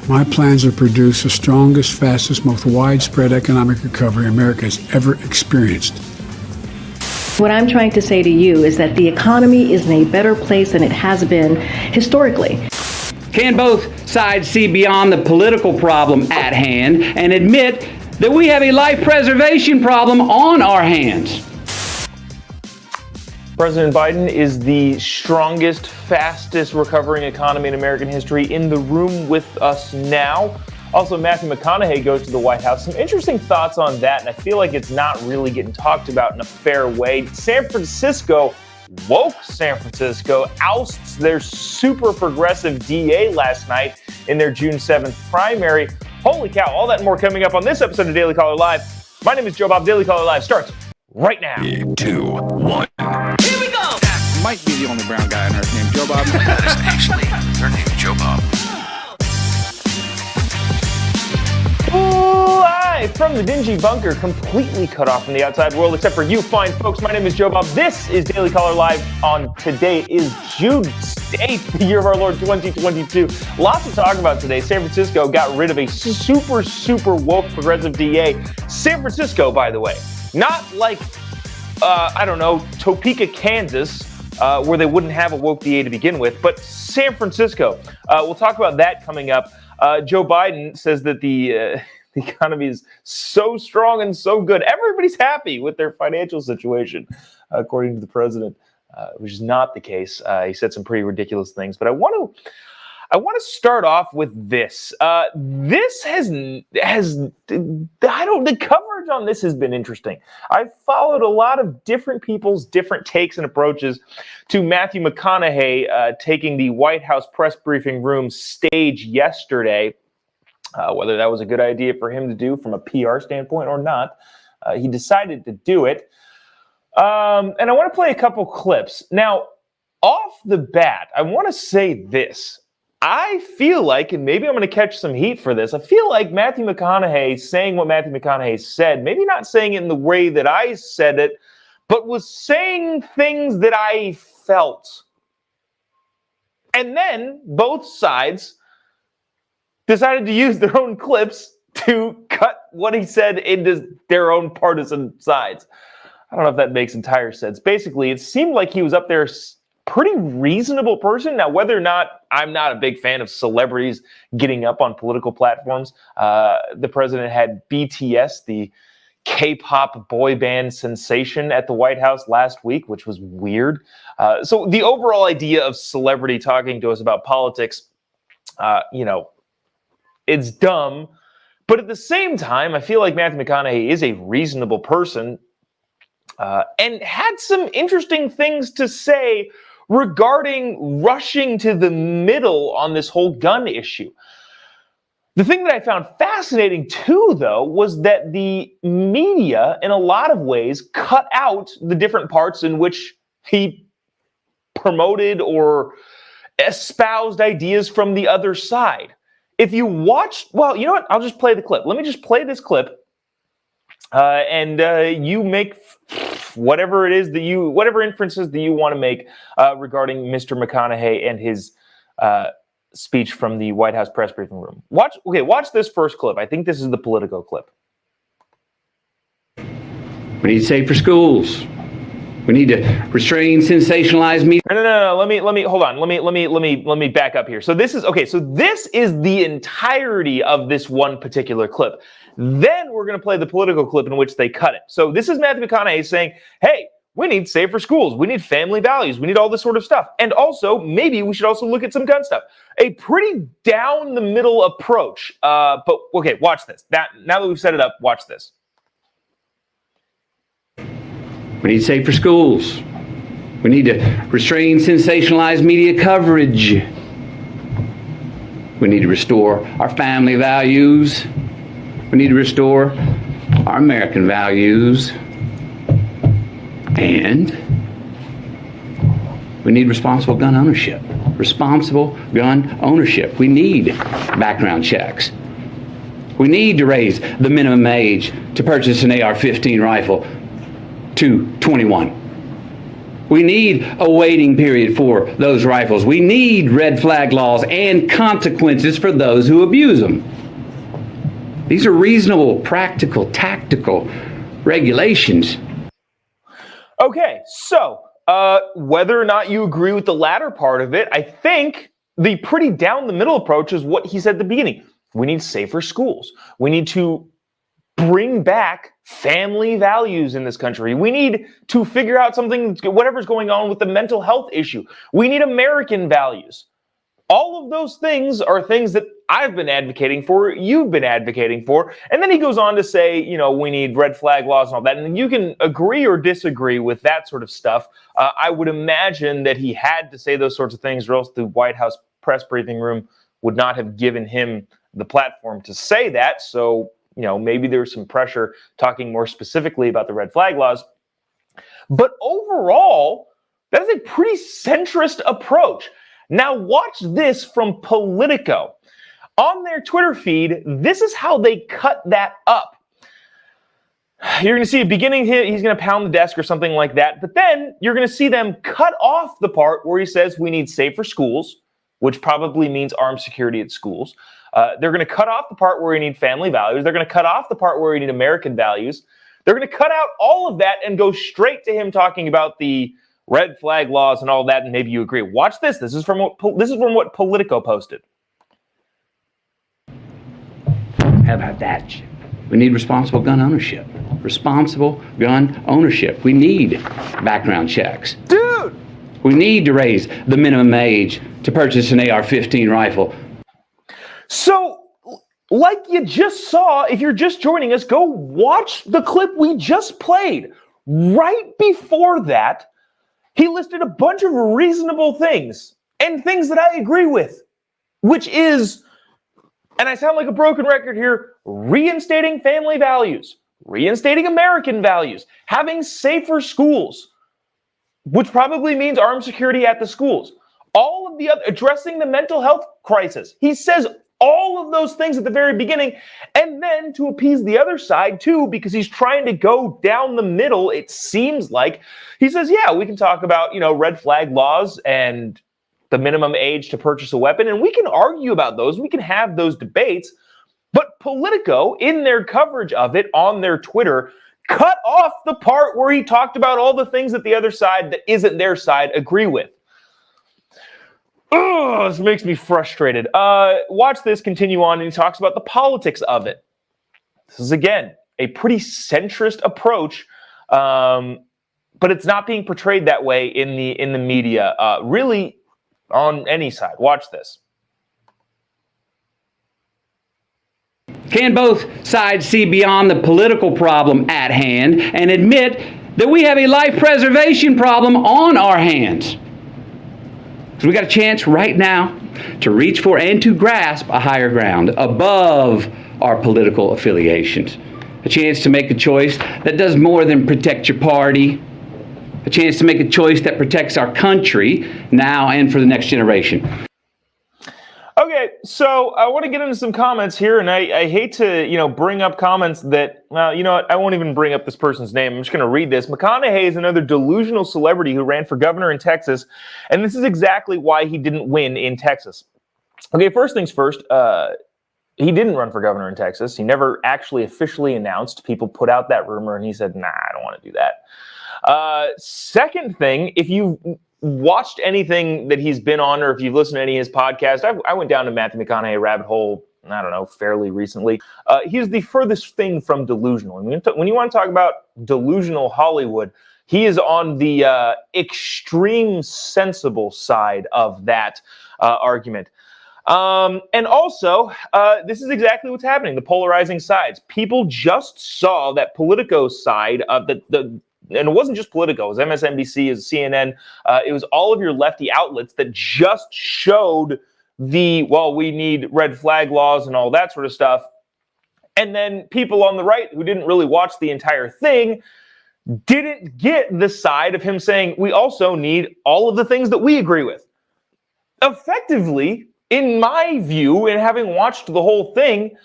My plans are to produce the strongest, fastest, most widespread economic recovery America has ever experienced. What I'm trying to say to you is that the economy is in a better place than it has been historically. Can both sides see beyond the political problem at hand and admit that we have a life preservation problem on our hands? President Biden is the strongest, fastest recovering economy in American history. In the room with us now. Also, Matthew McConaughey goes to the White House. Some interesting thoughts on that, and I feel like it's not really getting talked about in a fair way. San Francisco, woke San Francisco, ousts their super progressive DA last night in their June 7th primary. Holy cow, all that and more coming up on this episode of Daily Caller Live. My name is Jobob. Daily Caller Live starts right now. 3, 2, 1. Here we go! That might be the only brown guy on earth named Jobob. That is actually her name, Jobob. Live from the dingy bunker, completely cut off from the outside world, except for you fine folks. My name is Jobob. This is Daily Caller Live on today is June 8th, the year of our Lord 2022. Lots to talk about today. San Francisco got rid of a super woke progressive DA. San Francisco, by the way, not like, Topeka, Kansas, where they wouldn't have a woke DA to begin with, but San Francisco. We'll talk about that coming up. Joe Biden says that the economy is so strong and so good. Everybody's happy with their financial situation, according to the president, which is not the case. He said some pretty ridiculous things, but I want to start off with this. The coverage on this has been interesting. I've followed a lot of different people's different takes and approaches to Matthew McConaughey taking the White House press briefing room stage yesterday. Whether that was a good idea for him to do from a PR standpoint or not, he decided to do it. And I want to play a couple clips. Now, off the bat, I want to say this. I feel like, and maybe I'm going to catch some heat for this, I feel like Matthew McConaughey saying what Matthew McConaughey said, maybe not saying it in the way that I said it, but was saying things that I felt. And then both sides decided to use their own clips to cut what he said into their own partisan sides. I don't know if that makes entire sense. Basically, it seemed like he was up there pretty reasonable person. Now, whether or not, I'm not a big fan of celebrities getting up on political platforms. The president had BTS, the K-pop boy band sensation, at the White House last week, which was weird. So the overall idea of celebrity talking to us about politics, it's dumb. But at the same time, I feel like Matthew McConaughey is a reasonable person and had some interesting things to say regarding rushing to the middle on this whole gun issue. The thing that I found fascinating too, though, was that the media, in a lot of ways, cut out the different parts in which he promoted or espoused ideas from the other side. If you watch, well, you know what? I'll just play the clip. Let me just play this clip. And you make whatever it is whatever inferences that you want to make regarding Mr. McConaughey and his speech from the White House press briefing room. Watch this first clip. I think this is the Politico clip. We need safer schools. We need to restrain sensationalized media. No. Let me hold on. Let me back up here. So this is the entirety of this one particular clip. Then we're going to play the Politico clip in which they cut it. So this is Matthew McConaughey saying, hey, we need safer schools. We need family values. We need all this sort of stuff. And also, maybe we should also look at some gun stuff. A pretty down the middle approach. But okay, watch this. Now that we've set it up, watch this. We need safer schools. We need to restrain sensationalized media coverage. We need to restore our family values. We need to restore our American values. And we need responsible gun ownership. Responsible gun ownership. We need background checks. We need to raise the minimum age to purchase an AR-15 rifle to 21. We need a waiting period for those rifles. We need red flag laws and consequences for those who abuse them. These are reasonable, practical, tactical regulations. Okay, so whether or not you agree with the latter part of it, I think the pretty down the middle approach is what he said at the beginning. We need safer schools. We need to bring back family values in this country. We need to figure out something, whatever's going on with the mental health issue. We need American values. All of those things are things that I've been advocating for, you've been advocating for. And then he goes on to say, you know, we need red flag laws and all that. And you can agree or disagree with that sort of stuff. I would imagine that he had to say those sorts of things, or else the White House press briefing room would not have given him the platform to say that. So, you know, maybe there's some pressure talking more specifically about the red flag laws. But overall, that is a pretty centrist approach. Now watch this from Politico. On their Twitter feed, this is how they cut that up. You're going to see a beginning here, he's going to pound the desk or something like that, but then you're going to see them cut off the part where he says we need safer schools, which probably means armed security at schools. They're going to cut off the part where we need family values. They're going to cut off the part where we need American values. They're going to cut out all of that and go straight to him talking about the red flag laws and all that, and maybe you agree. Watch this. This is from what Politico posted. How about that? We need responsible gun ownership. Responsible gun ownership. We need background checks. Dude! We need to raise the minimum age to purchase an AR-15 rifle. So, like you just saw, if you're just joining us, go watch the clip we just played. Right before that, he listed a bunch of reasonable things and things that I agree with, which is, and I sound like a broken record here, reinstating family values, reinstating American values, having safer schools, which probably means armed security at the schools. All of the other, addressing the mental health crisis. He says all of those things at the very beginning, and then to appease the other side too, because he's trying to go down the middle, it seems like. He says, yeah, we can talk about, you know, red flag laws and the minimum age to purchase a weapon, and we can argue about those, we can have those debates, but Politico, in their coverage of it on their Twitter, cut off the part where he talked about all the things that the other side that isn't their side agree with. Oh, this makes me frustrated. Watch this continue on, and he talks about the politics of it. This is, again, a pretty centrist approach, but it's not being portrayed that way in the media, really on any side. Watch this. Can both sides see beyond the political problem at hand and admit that we have a life preservation problem on our hands? Because we got a chance right now to reach for and to grasp a higher ground above our political affiliations. A chance to make a choice that does more than protect your party. A chance to make a choice that protects our country now and for the next generation. Okay, so I want to get into some comments here, and I hate to, bring up comments that, well, you know what, I won't even bring up this person's name. I'm just going to read this. McConaughey is another delusional celebrity who ran for governor in Texas, and this is exactly why he didn't win in Texas. Okay, first things first, he didn't run for governor in Texas. He never actually officially announced. People put out that rumor, and he said, nah, I don't want to do that. Second thing, if you watched anything that he's been on, or if you've listened to any of his podcasts, I went down to Matthew McConaughey rabbit hole, I don't know, fairly recently. He's the furthest thing from delusional. And when you want to talk about delusional Hollywood, he is on the extreme sensible side of that argument. And also, this is exactly what's happening, the polarizing sides. People just saw that Politico's side of and it wasn't just Politico, it was MSNBC, it was CNN, it was all of your lefty outlets that just showed we need red flag laws and all that sort of stuff. And then people on the right who didn't really watch the entire thing didn't get the side of him saying, we also need all of the things that we agree with. Effectively, in my view, and having watched the whole thing,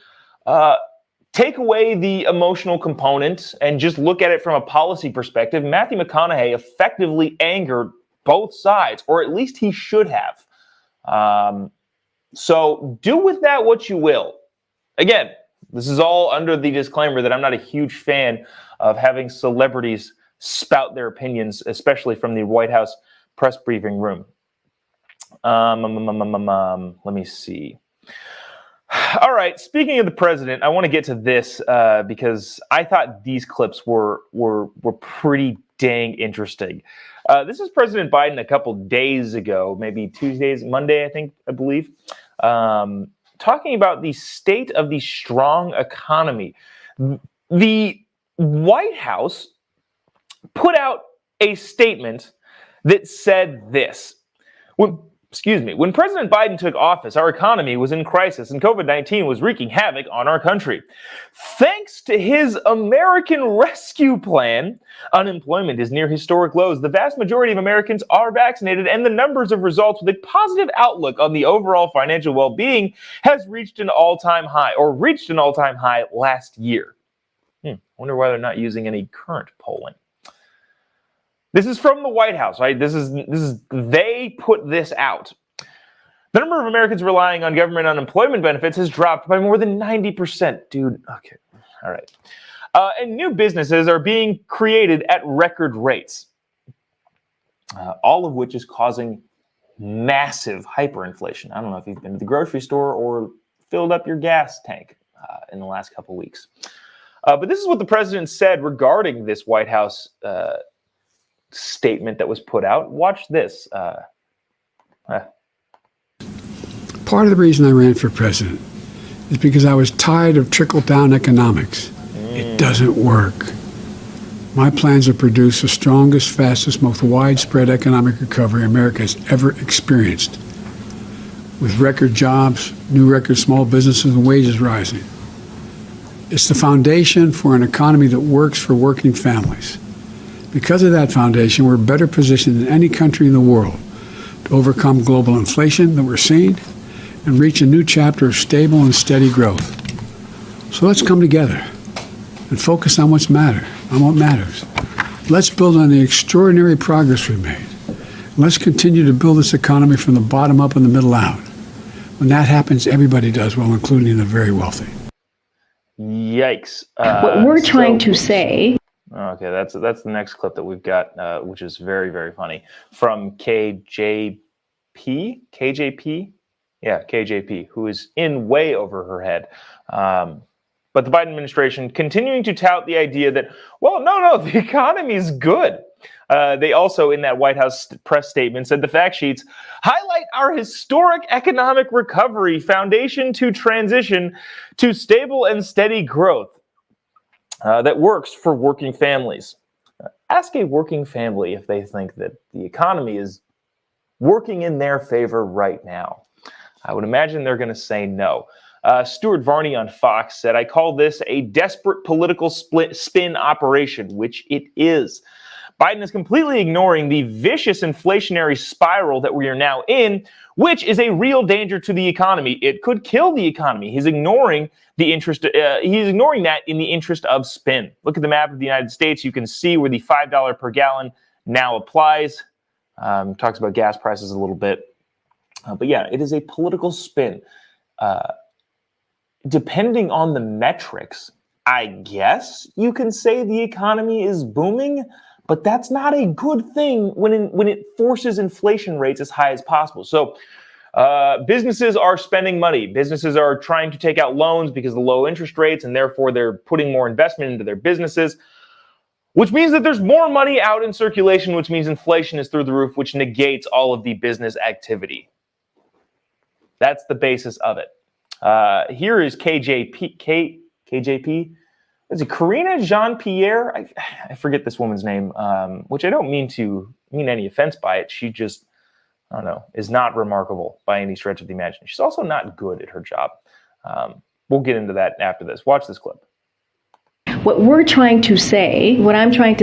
take away the emotional component and just look at it from a policy perspective, Matthew McConaughey effectively angered both sides, or at least he should have. So do with that what you will. Again, this is all under the disclaimer that I'm not a huge fan of having celebrities spout their opinions, especially from the White House press briefing room. Let me see. All right, speaking of the president, I want to get to this because I thought these clips were pretty dang interesting. This is President Biden a couple days ago, maybe Monday, I believe, talking about the state of the strong economy. The White House put out a statement that said this. When President Biden took office, our economy was in crisis and COVID-19 was wreaking havoc on our country. Thanks to his American Rescue Plan, unemployment is near historic lows. The vast majority of Americans are vaccinated, and the numbers of results with a positive outlook on the overall financial well-being has reached an all-time high last year. Wonder why they're not using any current polling. This is from the White House, right? They put this out. The number of Americans relying on government unemployment benefits has dropped by more than 90%. Dude, okay, all right. And new businesses are being created at record rates, all of which is causing massive hyperinflation. I don't know if you've been to the grocery store or filled up your gas tank in the last couple of weeks. But this is what the president said regarding this White House statement that was put out. Watch this. Part of the reason I ran for president is because I was tired of trickle-down economics. It doesn't work. My plans are to produce the strongest, fastest, most widespread economic recovery America has ever experienced, with record jobs, new record small businesses, and wages rising. It's the foundation for an economy that works for working families. Because of that foundation, we're better positioned than any country in the world to overcome global inflation that we're seeing and reach a new chapter of stable and steady growth. So let's come together and focus on what matters. Let's build on the extraordinary progress we've made. Let's continue to build this economy from the bottom up and the middle out. When that happens, everybody does well, including the very wealthy. Yikes. What we're trying to say. Okay, that's the next clip that we've got, which is very, very funny, from KJP? Yeah, KJP, who is in way over her head. But the Biden administration continuing to tout the idea that, well, no, the economy is good. They also, in that White House press statement, said the fact sheets highlight our historic economic recovery foundation to transition to stable and steady growth that works for working families. Ask a working family if they think that the economy is working in their favor right now. I would imagine they're going to say no. Stuart Varney on Fox said, I call this a desperate political spin operation, which it is. Biden is completely ignoring the vicious inflationary spiral that we are now in, which is a real danger to the economy. It could kill the economy. He's ignoring that in the interest of spin. Look at the map of the United States. You can see where the $5 per gallon now applies. Talks about gas prices a little bit. But yeah, it is a political spin. Depending on the metrics, I guess you can say the economy is booming, but that's not a good thing when it forces inflation rates as high as possible. So businesses are spending money. Businesses are trying to take out loans because of the low interest rates, and therefore they're putting more investment into their businesses, which means that there's more money out in circulation, which means inflation is through the roof, which negates all of the business activity. That's the basis of it. Here is KJP. Is it Karina Jean-Pierre? I forget this woman's name, which I don't mean any offense by it. She just, I don't know, is not remarkable by any stretch of the imagination. She's also not good at her job. We'll get into that after this. Watch this clip. What I'm trying to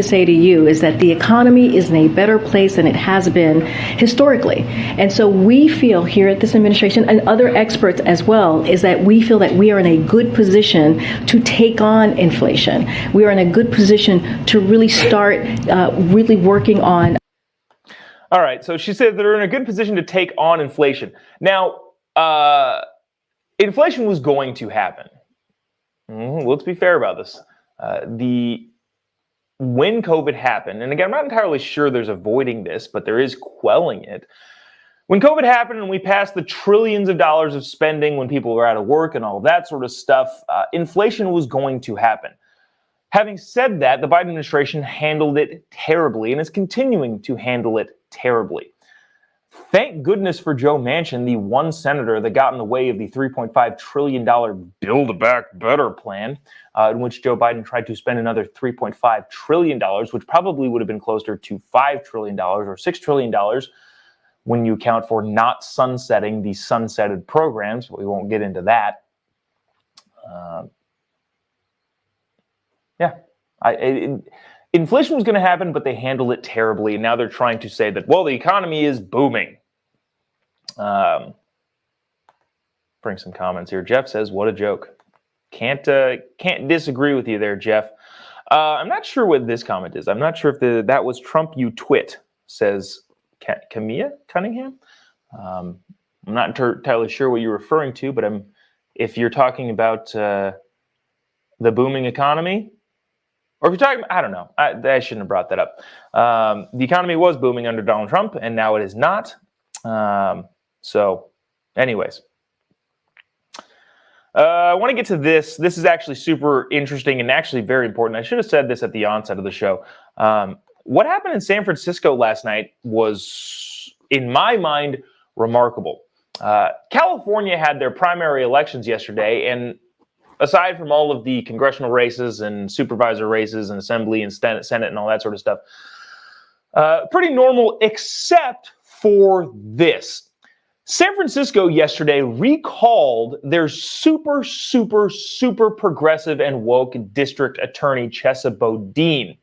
say to you is that the economy is in a better place than it has been historically. And so we feel here at this administration, and other experts as well, is that we feel that we are in a good position to take on inflation. We are in a good position to really start really working on. All right, so she said they're in a good position to take on inflation. Now, inflation was going to happen. Let's be fair about this. When COVID happened, and again, I'm not entirely sure there's avoiding this, but there is quelling it. When COVID happened and we passed the trillions of dollars of spending when people were out of work and all that sort of stuff, inflation was going to happen. Having said that, the Biden administration handled it terribly and is continuing to handle it terribly. Thank goodness for Joe Manchin, the one senator that got in the way of the $3.5 trillion Build Back Better plan, in which Joe Biden tried to spend another $3.5 trillion, which probably would have been closer to $5 trillion or $6 trillion when you account for not sunsetting the sunsetted programs. But we won't get into that. Inflation was going to happen, but they handled it terribly. And now they're trying to say that, well, the economy is booming. Bring some comments here. Jeff says, what a joke. Can't disagree with you there, Jeff. I'm not sure what this comment is. I'm not sure if that was Trump you twit, says Camilla Cunningham. I'm not entirely sure what you're referring to, but if you're talking about the booming economy, or if you're talking, I don't know. I shouldn't have brought that up. The economy was booming under Donald Trump, and now it is not. So, anyways. I want to get to this. This is actually super interesting and actually very important. I should have said this at the onset of the show. What happened in San Francisco last night was, in my mind, remarkable. California had their primary elections yesterday, and aside from all of the congressional races and supervisor races and assembly and Senate and all that sort of stuff, pretty normal except for this. San Francisco yesterday recalled their super progressive and woke district attorney, Chesa Boudin.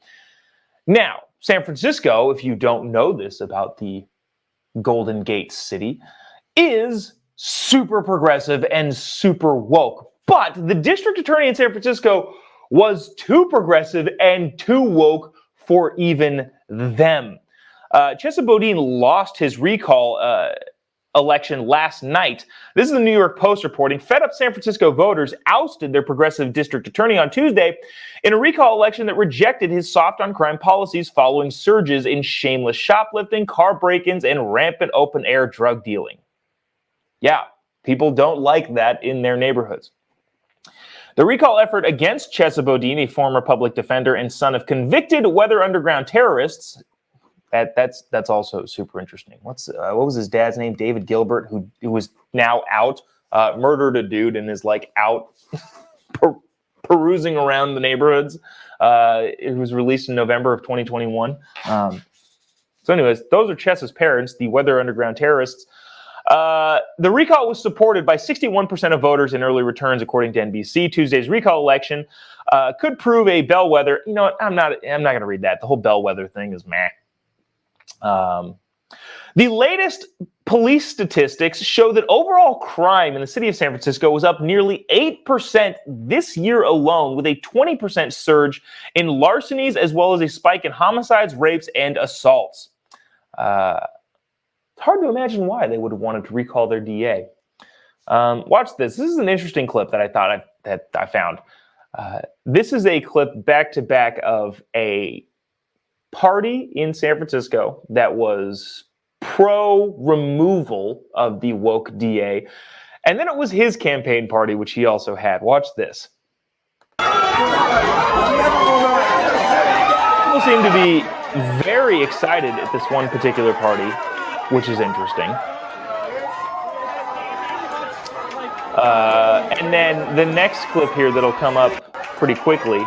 Now, San Francisco, if you don't know this about the Golden Gate City, is super progressive and super woke. But the district attorney in San Francisco was too progressive and too woke for even them. Chesa Boudin lost his recall election last night. This is the New York Post reporting. Fed up San Francisco voters ousted their progressive district attorney on Tuesday in a recall election that rejected his soft on crime policies following surges in shameless shoplifting, car break-ins, and rampant open-air drug dealing. Yeah, people don't like that in their neighborhoods. The recall effort against Chesa Boudin, a former public defender and son of convicted Weather Underground terrorists, that's also super interesting. What was his dad's name? David Gilbert, who was now out, murdered a dude and is like out perusing around the neighborhoods. It was released in November of 2021. So anyways, those are Chesa's parents, the Weather Underground terrorists. The recall was supported by 61% of voters in early returns, according to NBC. Tuesday's recall election could prove a bellwether. You know what? I'm not going to read that. The whole bellwether thing is meh. The latest police statistics show that overall crime in the city of San Francisco was up nearly 8% this year alone, with a 20% surge in larcenies as well as a spike in homicides, rapes, and assaults. It's hard to imagine why they would have wanted to recall their DA. Watch this. This is an interesting clip that I found. This is a clip back-to-back of a party in San Francisco that was pro-removal of the woke DA. And then it was his campaign party, which he also had. Watch this. People seem to be very excited at this one particular party, which is interesting. And then the next clip here that'll come up pretty quickly.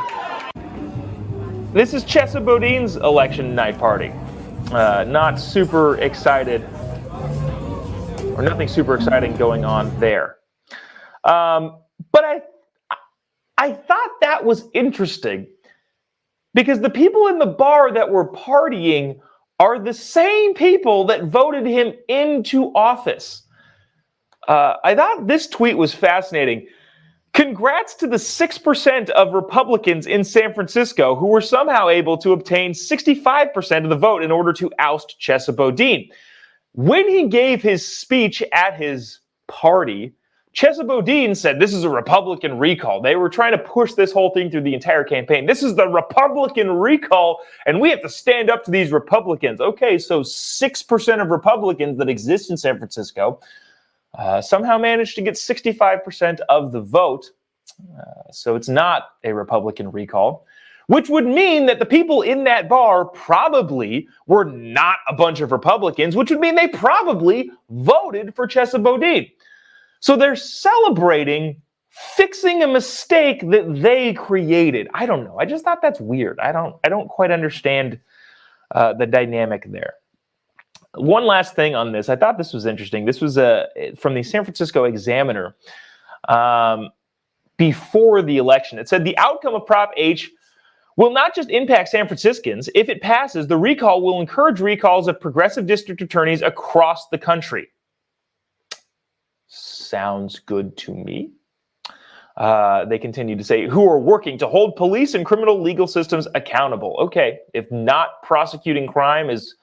This is Chesa Boudin's election night party. Not super excited, or nothing super exciting going on there. But I thought that was interesting because the people in the bar that were partying are the same people that voted him into office. I thought this tweet was fascinating. Congrats to the 6% of Republicans in San Francisco who were somehow able to obtain 65% of the vote in order to oust Chesa Boudin. When he gave his speech at his party, Chesa Boudin said this is a Republican recall. They were trying to push this whole thing through the entire campaign. This is the Republican recall, and we have to stand up to these Republicans. Okay, so 6% of Republicans that exist in San Francisco somehow managed to get 65% of the vote. So it's not a Republican recall, which would mean that the people in that bar probably were not a bunch of Republicans, which would mean they probably voted for Chesa Boudin. So they're celebrating fixing a mistake that they created. I don't know. I just thought that's weird. I don't quite understand the dynamic there. One last thing on this. I thought this was interesting. This was from the San Francisco Examiner before the election. It said the outcome of Prop H will not just impact San Franciscans. If it passes, the recall will encourage recalls of progressive district attorneys across the country. Sounds good to me. They continue to say, who are working to hold police and criminal legal systems accountable. Okay, if not prosecuting crime is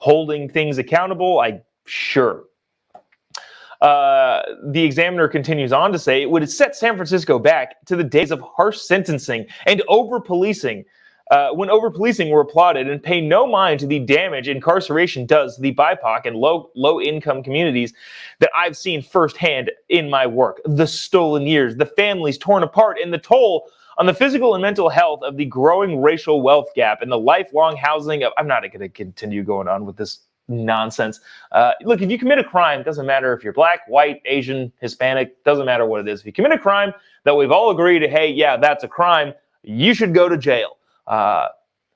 holding things accountable, sure. The Examiner continues on to say it would set San Francisco back to the days of harsh sentencing and over-policing, when over-policing were applauded, and pay no mind to the damage incarceration does to the BIPOC and low-income communities that I've seen firsthand in my work. The stolen years, the families torn apart, and the toll on the physical and mental health of the growing racial wealth gap and the lifelong housing of... I'm not going to continue going on with this nonsense. Look, if you commit a crime, it doesn't matter if you're black, white, Asian, Hispanic, doesn't matter what it is. If you commit a crime that we've all agreed, hey, yeah, that's a crime, you should go to jail.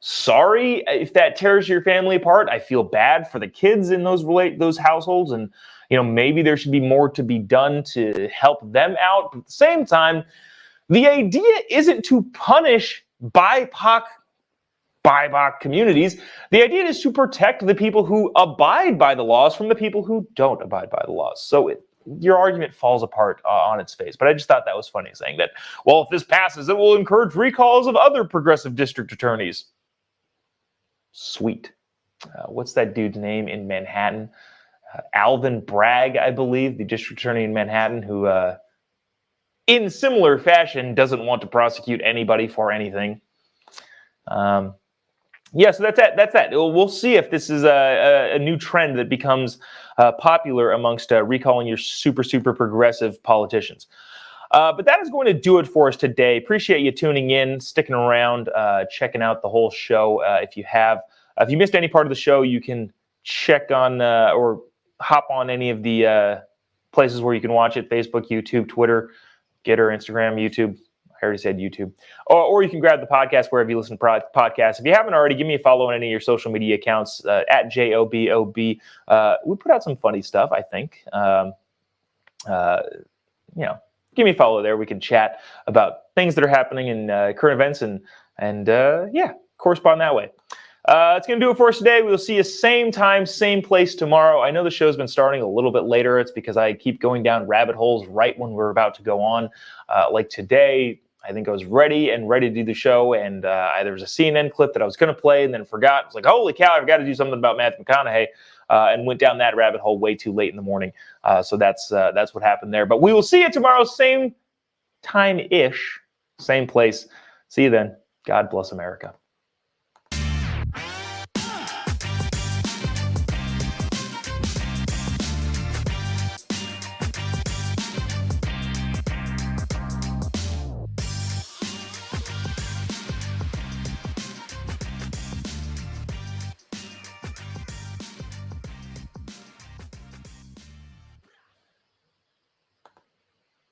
Sorry if that tears your family apart. I feel bad for the kids in those households, and maybe there should be more to be done to help them out. But at the same time, the idea isn't to punish BIPOC communities. The idea is to protect the people who abide by the laws from the people who don't abide by the laws. So your argument falls apart on its face. But I just thought that was funny, saying that, well, if this passes, it will encourage recalls of other progressive district attorneys. Sweet. What's that dude's name in Manhattan? Alvin Bragg, I believe, the district attorney in Manhattan, who, in similar fashion, doesn't want to prosecute anybody for anything. Yeah, so that's that. We'll see if this is a new trend that becomes popular amongst recalling your super progressive politicians. But that is going to do it for us today. Appreciate you tuning in, sticking around, checking out the whole show. If you missed any part of the show, you can check on or hop on any of the places where you can watch it: Facebook, YouTube, Twitter, Getter, Instagram, YouTube. I already said YouTube. Or you can grab the podcast wherever you listen to podcasts. If you haven't already, give me a follow on any of your social media accounts, at JOBOB. We put out some funny stuff, I think. Give me a follow there. We can chat about things that are happening in current events and correspond that way. It's going to do it for us today. We'll see you same time, same place tomorrow. I know the show's been starting a little bit later. It's because I keep going down rabbit holes right when we're about to go on. Like today, I think I was ready to do the show, and there was a CNN clip that I was going to play and then forgot. I was like, holy cow, I've got to do something about Matthew McConaughey, and went down that rabbit hole way too late in the morning. So that's what happened there. But we will see you tomorrow, same time-ish, same place. See you then. God bless America.